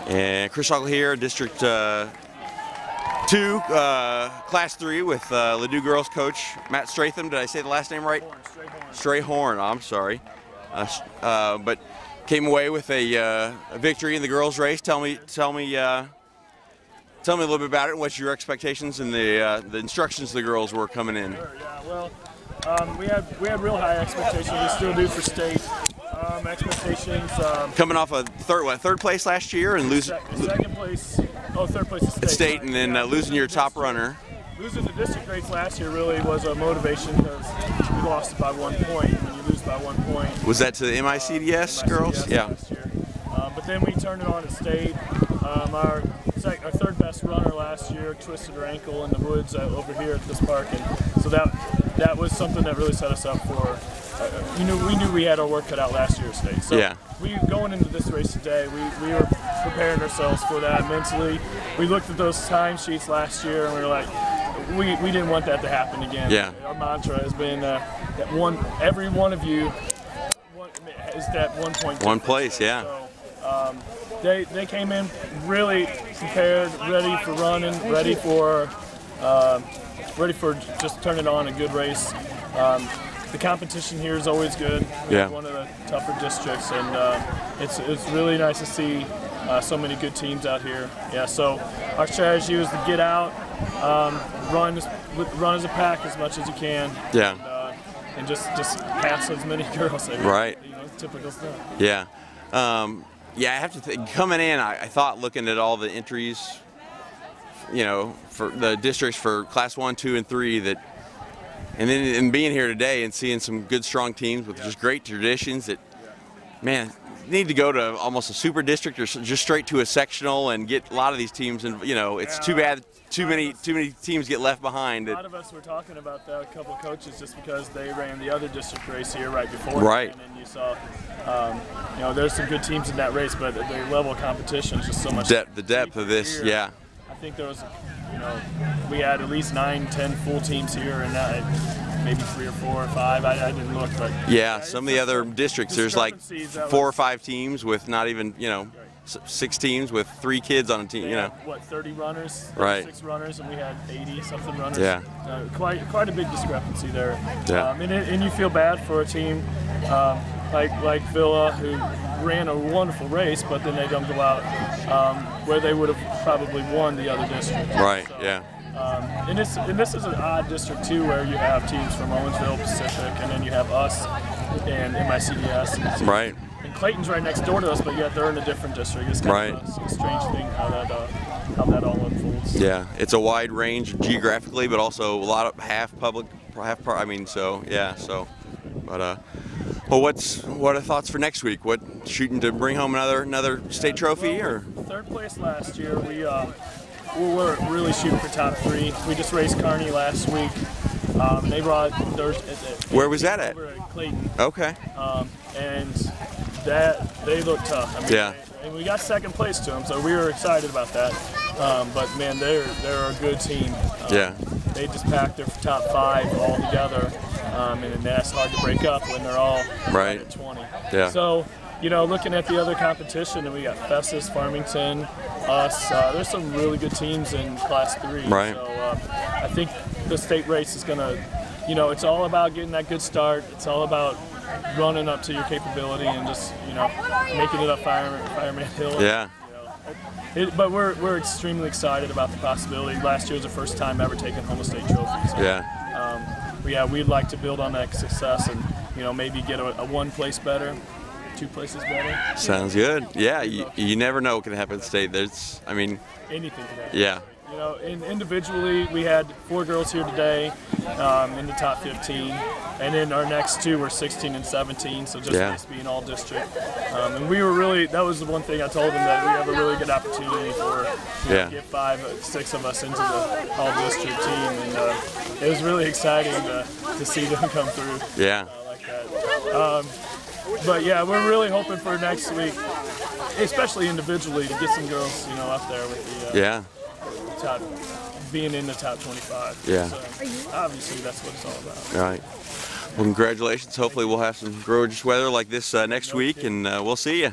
And Chris Hoggle here, District 2, Class 3 with Ladue girls coach Matt Strayhorn. Did I say the last name right? Strayhorn. I'm sorry. But came away with a victory in the girls' race. Tell me a little bit about it and what your expectations and the instructions the girls were coming in. Sure, yeah. Well, we had real high expectations. We still do for state. Expectations. Coming off a third place last year and losing second place. Oh, third place at state, and then losing your top runner. Losing the district race last year really was a motivation because we lost by 1 point. And when you lose by 1 point. Was that to the MICDS girls? Yeah. Last year. But then we turned it on at state. Our third best runner last year twisted her ankle in the woods over here at this park, and so that was something that really set us up for. We knew we had our work cut out last year at state. So yeah. We going into this race today, we were preparing ourselves for that mentally. We looked at those time sheets last year and we were like, we didn't want that to happen again. Yeah. Our mantra has been that every one of you is that 1 point. One place, yeah. So, they came in really prepared, ready for running, ready for just turning on a good race. The competition here is always good. We're one of the tougher districts, and it's really nice to see so many good teams out here. Yeah, so our strategy was to get out, run as a pack as much as you can. Yeah. And just pass as many girls. Right. You know, typical stuff. Yeah. Yeah, I have to think, coming in, I thought looking at all the entries, you know, for the districts for Class 1, 2, and 3 that. And then being here today and seeing some good, strong teams with just great traditions that, man, need to go to almost a super district or just straight to a sectional and get a lot of these teams. And you know, it's too bad too many teams get left behind. A lot of us were talking about that, a couple of coaches, just because they ran the other district race here right before. Right. And you saw, you know, there's some good teams in that race, but the level of competition is just so much. The depth of this, here. yeah. I think there was, you know, we had at least 9, 10 full teams here, and maybe 3 or 4 or 5. I didn't look, but yeah, some of the other districts, there's like 4 or 5 teams with not even, you know, 6 teams with 3 kids on a team. You know, what, 30 runners, 36 right? Runners, and we had 80 something runners. Yeah, quite a big discrepancy there. Yeah, and you feel bad for a team like Villa, who ran a wonderful race, but then they don't go out where they would have probably won the other district. Right. So, yeah. And this is an odd district too, where you have teams from Owensville, Pacific, and then you have us and MICDS. And right. And Clayton's right next door to us, but yet they're in a different district. It's kind of a strange thing how that all unfolds. Yeah, it's a wide range geographically, but also a lot of half public, half part. I mean, so yeah, so. But well, what are thoughts for next week? What, shooting to bring home another state trophy, or? Third place last year. We're really shooting for top 3. We just raced Kearney last week. They brought theirs. Where was that at? Over at Clayton. Okay. And they look tough. I mean, yeah. And we got second place to them, so we were excited about that. But man, they're a good team. Yeah. They just packed their top 5 all together, and that's hard to break up when they're all right at 20. Yeah. So, you know, looking at the other competition, and we got Festus, Farmington, us. There's some really good teams in Class 3. Right. So I think the state race is gonna, you know, it's all about getting that good start. It's all about running up to your capability and just, you know, making it up Fireman Hill. Yeah. But we're extremely excited about the possibility. Last year was the first time ever taking home a state trophy. So, yeah. We'd like to build on that success and, you know, maybe get a 1 place better, 2 places better. Sounds good. Yeah, you never know what can happen at state. There's, I mean, anything can happen. Yeah. You know, individually, we had 4 girls here today in the top 15, and then our next 2 were 16 and 17, so just nice being all district. And we were really, that was the one thing I told them, that we have a really good opportunity for, you know, get 5, 6 of us into the all district team, and it was really exciting to see them come through. Yeah. Like that. But yeah, we're really hoping for next week, especially individually, to get some girls, you know, up there with the being in the top 25. Yeah. So obviously that's what it's all about. All right. Well, congratulations. Hopefully we'll have some gorgeous weather like this next week, and we'll see you.